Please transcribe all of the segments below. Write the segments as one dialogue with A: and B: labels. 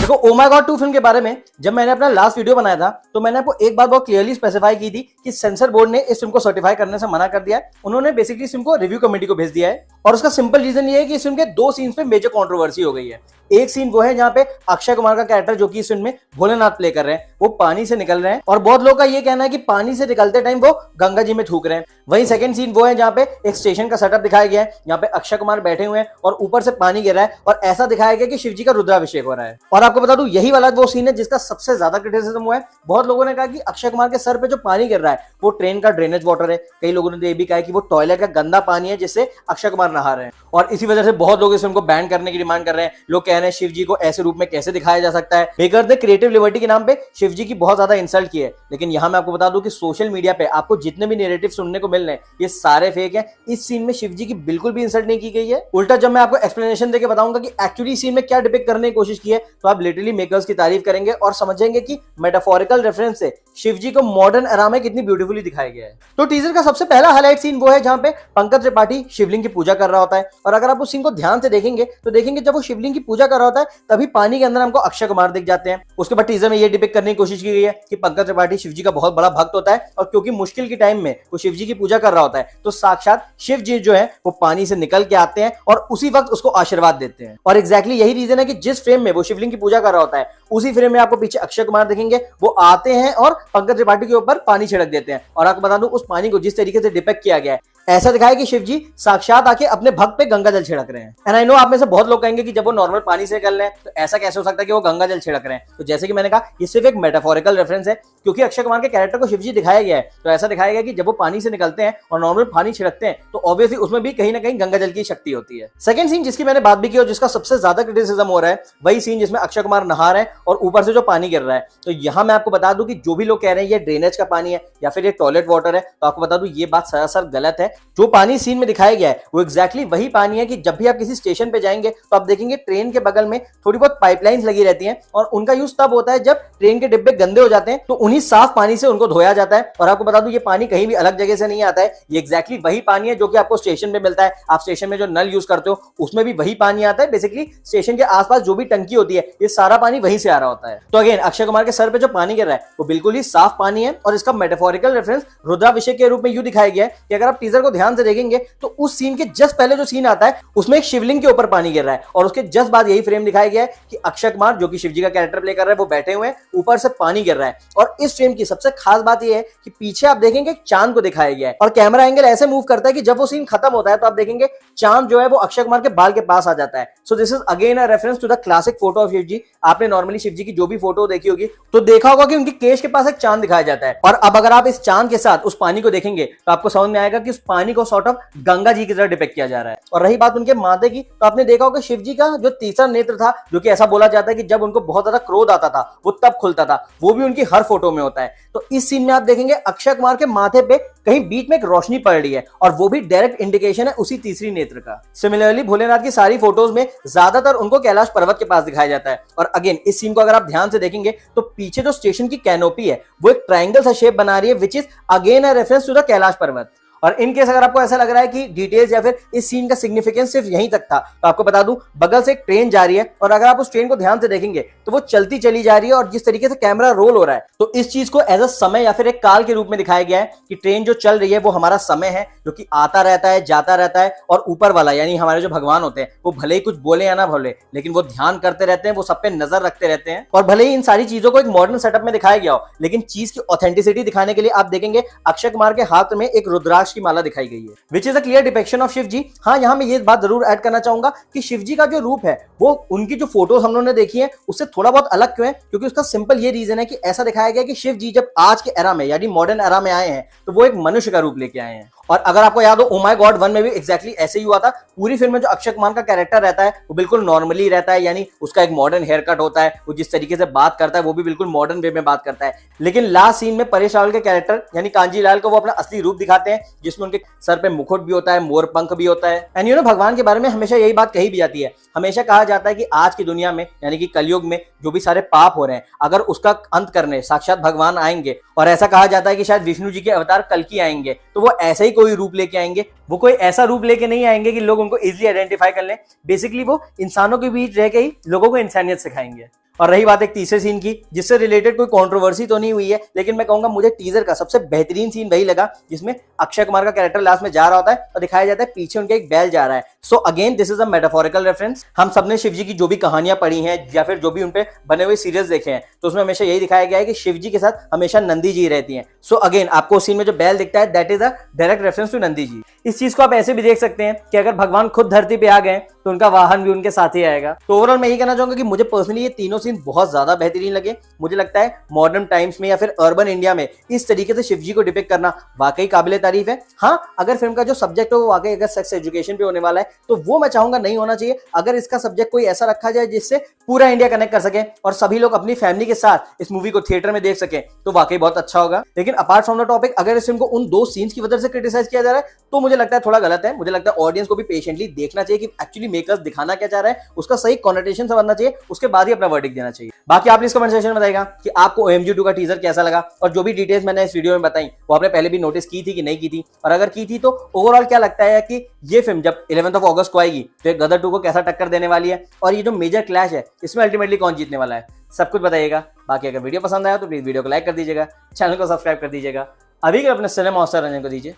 A: देखो oh my God 2 film के बारे में जब मैंने अपना लास्ट वीडियो बनाया था तो मैंने आपको एक बात बहुत क्लियरली स्पेसिफाई की थी कि सेंसर बोर्ड ने इस फिल्म को सर्टिफाई करने से मना कर दिया है। उन्होंने बेसिकली इस फिल्म को रिव्यू कमेटी को भेज दिया है और उसका सिंपल रीजन ये है कि इस फिल्म के 2 सीन्स पे मेजर कंट्रोवर्सी हो गई है। एक सीन वो है जहां पे अक्षय कुमार का कैरेक्टर जो कि इस फिल्म में भोलेनाथ प्ले कर रहे हैं वो पानी से निकल रहे हैं और बहुत लोगों का ये कहना है कि पानी से निकलते टाइम वो गंगा जी में थूक रहे हैं। वहीं सेकंड सीन वो है जहां पे एक स्टेशन का सेटअप दिखाया गया है जहां पे अक्षय कुमार बैठे हुए हैं और ऊपर से पानी गिर रहा है और ऐसा दिखाया गया कि शिवजी का रुद्राभिषेक हो रहा है। और आपको बता दूं यही वाला वो सीन है जिसका सबसे ज्यादा क्रिटिसिज्म हुआ है। बहुत लोगों ने कहा कि अक्षय कुमार के सर पे जो पानी गिर रहा है वो ट्रेन का ड्रेनेज वाटर है। कई लोगों ने तो ये भी कहा कि वो टॉयलेट का गंदा पानी है जिससे अक्षय कुमार नहा रहे हैं और इसी वजह से बहुत लोग इस फिल्म को बैन करने की डिमांड कर रहे हैं। लोग कह रहे हैं शिवजी को ऐसे रूप में कैसे दिखाया जा सकता है। मेकर्स ने क्रिएटिव लिबर्टी के नाम पे शिवजी की बहुत ज्यादा इंसल्ट की है। लेकिन यहां मैं आपको बता दूं कि सोशल मीडिया पे आपको जितने भी नैरेटिव सुनने को मिल रहे हैं ये सारे फेक है। इस सीन में शिवजी की बिल्कुल भी इंसल्ट नहीं की गई है। उल्टा जब मैं आपको एक्सप्लेनेशन देके बताऊंगा कि एक्चुअली सीन में क्या डिपिक्ट करने की कोशिश की है तो आप लिटरली मेकर्स की तारीफ करेंगे और समझेंगे कि मेटाफोरिकल रेफरेंस से शिवजी को मॉडर्न एरा में कितनी ब्यूटीफुली दिखाया गया है। तो टीजर का सबसे पहला हाईलाइट सीन वो है जहां पे पंकज त्रिपाठी शिवलिंग की पूजा कर रहा होता है और अगर आप उस सीन को ध्यान से देखेंगे तो देखेंगे जब वो शिवलिंग की पूजा कर रहा होता है तभी पानी के अंदर हमको अक्षय कुमार दिख जाते हैं। उसके बाद टीजर में ये डिपिक्ट करने की कोशिश की गई है कि पंकज त्रिपाठी शिवजी का बहुत बड़ा भक्त होता है और क्योंकि मुश्किल के टाइम में वो शिवजी की पूजा कर रहा होता है तो साक्षात शिव जी जो है वो पानी से निकल के आते हैं और उसी वक्त उसको आशीर्वाद देते हैं। और एग्जैक्टली यही रीजन है कि जिस फ्रेम में वो शिवलिंग की पूजा कर रहा होता है उसी फ्रेम में आपको पीछे अक्षय कुमार दिखेंगे। वो आते हैं और पंकज त्रिपाठी के ऊपर पानी छिड़क देते हैं और आपको बता दूं उस पानी को जिस तरीके से डिपिक्ट किया गया है ऐसा दिखाया कि शिवजी साक्षात आके अपने भक्त पे गंगा जल छिड़क रहे हैं। एंड आई नो आप में से बहुत लोग कहेंगे कि जब वो नॉर्मल पानी से निकल रहे हैं तो ऐसा कैसे हो सकता है कि वो गंगा जल छिड़क रहे हैं। तो जैसे कि मैंने कहा ये सिर्फ एक मेटाफोरिकल रेफरेंस है क्योंकि अक्षय कुमार के कैरेक्टर को शिवजी दिखाया गया है तो ऐसा दिखाया गया कि जब वो पानी से निकलते हैं और नॉर्मल पानी छिड़कते हैं तो ऑब्वियसली उसमें भी कहीं ना कहीं गंगा जल की शक्ति होती है। सेकंड सीन जिसकी मैंने बात भी की और जिसका सबसे ज्यादा क्रिटिसिज्म हो रहा है वही सीन जिसमें अक्षय कुमार नहा रहे हैं और ऊपर से जो पानी गिर रहा है। तो यहां मैं आपको बता दूं कि जो भी लोग कह रहे हैं ये ड्रेनेज का पानी है या फिर ये टॉयलेट वाटर है तो आपको बता दूं ये बात सरासर गलत है। जो पानी सीन में दिखाया गया है वो एग्जैक्टली वही पानी है कि जब भी आप किसी स्टेशन पे जाएंगे तो आप देखेंगे ट्रेन के बगल में थोड़ी बहुत पाइपलाइंस लगी रहती हैं और उनका यूज तब होता है जब ट्रेन के डिब्बे गंदे हो जाते हैं तो उन्हीं साफ पानी से उनको धोया जाता है। और आपको बता दूं ये पानी कहीं भी अलग जगह से नहीं आता है। ये एग्जैक्टली वही पानी है जो कि आपको स्टेशन पे मिलता है। आप स्टेशन में जो नल यूज करते हो उसमें भी वही पानी आता है। बेसिकली स्टेशन के आसपास जो भी टंकी होती है ये सारा पानी वहीं से आ रहा होता है। तो अगेन अक्षय कुमार के सर पे जो पानी गिर रहा है वो बिल्कुल ही साफ पानी है और इसका मेटाफोरिकल रेफरेंस रुद्राभिषेक के रूप में यूं दिखाया गया है कि अगर आप टीजर को ध्यान से देखेंगे तो उस सीन के जस्ट पहले जो सीन आता है उसमें एक शिवलिंग के ऊपर पानी गिर रहा है और उसके जस्ट बाद यही फ्रेम दिखाया गया है कि अक्षय कुमार जो कि शिवजी का कैरेक्टर प्ले कर रहा है वो बैठे हुए हैं ऊपर से पानी गिर रहा है। और इस फ्रेम की सबसे खास बात यह है कि पीछे आप देखेंगे चांद को दिखाया गया है और कैमरा एंगल ऐसे मूव करता है कि जब वो सीन खत्म होता है तो आप देखेंगे चांद जो है वो अक्षय कुमार के बाल के पास आ जाता है। So this is again a reference to the classic photo of Shivji. आपने नॉर्मली शिवजी की जो भी फोटो देखी होगी तो देखा होगा कि उनके केश के पास एक चांद दिखाया जाता है। और अब अगर आप इस चांद के साथ उस पानी को देखेंगे तो आपको समझ में आएगा कि उस पानी को सॉर्ट ऑफ गंगा जी की तरह डिपिक्ट किया जा रहा है। और रही बात उनके माथे की तो आपने देखा होगा शिवजी का जो तीसरा नेत्र था जो कि ऐसा बोला जाता है कि जब उनको बहुत ज्यादा क्रोध आता था वो तब खुलता था, वो भी उनकी हर फोटो में होता है। तो इस सीन में आप देखेंगे अक्षय कुमार के माथे पे कहीं बीच में एक रोशनी पड़ रही है और वो भी डायरेक्ट इंडिकेशन है उसी तीसरी नेत्र का। सिमिलरली भोलेनाथ की सारी फोटोज में ज्यादातर उनको कैलाश पर्वत के पास दिखाया जाता है। और अगेन इस सीन को अगर आप ध्यान से देखेंगे तो पीछे जो स्टेशन की कैनोपी है वो एक ट्रायंगल सा शेप बना रही है which is again a reference to the Kailash Parvat. और इन केस अगर आपको ऐसा लग रहा है कि डिटेल्स या फिर इस सीन का सिग्निफिकेंस सिर्फ यहीं तक था तो आपको बता दूं बगल से एक ट्रेन जा रही है और अगर आप उस ट्रेन को ध्यान से देखेंगे तो वो चलती चली जा रही है और जिस तरीके से कैमरा रोल हो रहा है तो इस चीज को एज अ समय या फिर एक काल के रूप में दिखाया गया है कि ट्रेन जो चल रही है वो हमारा समय है जो कि आता रहता है जाता रहता है और ऊपर वाला यानी हमारे जो भगवान होते हैं वो भले ही कुछ बोले या ना बोले लेकिन वो ध्यान करते रहते हैं, वो सब पे नजर रखते रहते हैं। और भले ही इन सारी चीजों को एक मॉडर्न सेटअप में दिखाया गया हो लेकिन चीज की ऑथेंटिसिटी दिखाने के लिए आप देखेंगे अक्षय कुमार के हाथ में एक रुद्राक्ष की माला दिखाई गई है which is a clear depiction of Shivji. हाँ यहाँ मैं ये बात जरूर ऐड करना चाहूंगा कि शिवजी का जो रूप है वो उनकी जो फोटोज हम लोगों ने देखी है उससे थोड़ा बहुत अलग क्यों है क्योंकि उसका सिंपल ये रीजन है कि ऐसा दिखाया गया कि शिव जी जब आज के एरा में यानी मॉडर्न एरा में आए हैं तो वो एक मनुष्य का रूप लेके आए हैं। और अगर आपको याद हो ओ माय गॉड 1 में भी एग्जैक्टली ऐसे ही हुआ था। पूरी फिल्म में जो अक्षय कुमार का कैरेक्टर रहता है वो बिल्कुल नॉर्मली रहता है यानी उसका एक मॉडर्न हेयर कट होता है, वो जिस तरीके से बात करता है वो भी बिल्कुल मॉडर्न वे में बात करता है। लेकिन लास्ट सीन में परेश रावल के कैरेक्टर यानी कांजी लाल को वो अपना असली रूप दिखाते हैं जिसमें उनके सर पे मुकुट भी होता है, मोर पंख भी होता है। एंड यू नो भगवान के बारे में हमेशा यही बात कही भी जाती है, हमेशा कहा जाता है कि आज की दुनिया में यानी कि कलयुग में जो भी सारे पाप हो रहे हैं अगर उसका अंत करने साक्षात भगवान आएंगे और ऐसा कहा जाता है कि शायद विष्णु जी के अवतार कल्कि आएंगे तो वो ऐसा ही कोई रूप लेके आएंगे। वो कोई ऐसा रूप लेके नहीं आएंगे कि लोग उनको इजीली आइडेंटिफाई कर लें। बेसिकली वो इंसानों के बीच रह के ही लोगों को इंसानियत सिखाएंगे। और रही बात एक तीसरे सीन की, जिससे रिलेटेड कोई कंट्रोवर्सी तो नहीं हुई है, लेकिन मैं कहूंगा मुझे टीजर का सबसे बेहतरीन सीन वही लगा जिसमें अक्षय कुमार का कैरेक्टर लास्ट में जा रहा होता है और दिखाया जाता है पीछे उनके एक बैल जा रहा है। So again this is a metaphorical reference. हम सबने शिव जी की जो भी कहानियां पढ़ी हैं या फिर जो भी उनपे बने हुए सीरियल्स देखे हैं, तो उसमें हमेशा यही दिखाया गया है कि शिव जी के साथ हमेशा नंदी जी रहती हैं। सो अगेन आपको उस सीन में जो बैल दिखता है that is a direct reference to Nandi ji. इस चीज को आप ऐसे भी देख सकते हैं कि अगर भगवान खुद धरती पे आ गए तो उनका वाहन भी उनके साथ ही आएगा। तो ओवरऑल मैं यही कहना चाहूंगा कि मुझे पर्सनली ये तीनों सीन बहुत ज्यादा बेहतरीन लगे। मुझे लगता है मॉडर्न टाइम्स में या फिर अर्बन इंडिया में इस तरीके से शिव जी को डिपिक्ट करना वाकई काबिले तारीफ है। हाँ, अगर फिल्म का जो सब्जेक्ट है वो वाकई अगर सेक्स एजुकेशन पे होने वाला है तो वो मैं चाहूंगा नहीं होना चाहिए। अगर इसका सब्जेक्ट कोई ऐसा रखा जाए जिससे पूरा इंडिया कनेक्ट कर सके और सभी लोग अपनी फैमिली के साथ इस मूवी को थिएटर में देख सके तो वाकई बहुत अच्छा होगा। लेकिन अपार्ट फ्रॉम द टॉपिक, अगर इस फिल्म को उन दो सीन्स की वजह से क्रिटिसाइज किया जा रहा है तो मुझे लगता है थोड़ा गलत है। मुझे लगता है ऑडियंस को भी पेशेंटली देखना चाहिए कि एक्चुअली मेकर्स दिखाना क्या चाह रहा है, उसका सही कॉनोटेशन समझना चाहिए, उसके बाद ही अपना वर्डिक्ट देना चाहिए। बाकी आप प्लीज कमेंट सेक्शन में बताइएगा कि आपको OMG 2 का टीजर कैसा लगा और जो भी डिटेल्स मैंने इस वीडियो में बताई वो आपने पहले भी नोटिस की थी कि नहीं की थी, और अगर की थी तो ओवरऑल क्या लगता है कि ये फिल्म जब 11 अगस्त को आएगी तो गदर 2 को कैसा टक्कर देने वाली है और ये जो मेजर क्लैश है इसमें अल्टीमेटली कौन जीतने वाला है, सब कुछ बताइएगा। बाकी अगर वीडियो पसंद आया तो प्लीज वीडियो को लाइक कर दीजिएगा, चैनल को सब्सक्राइब कर दीजिएगा। अभी के अपने सिनेमा मास्टर रंजन को दीजिए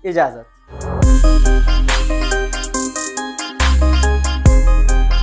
A: इजाजत।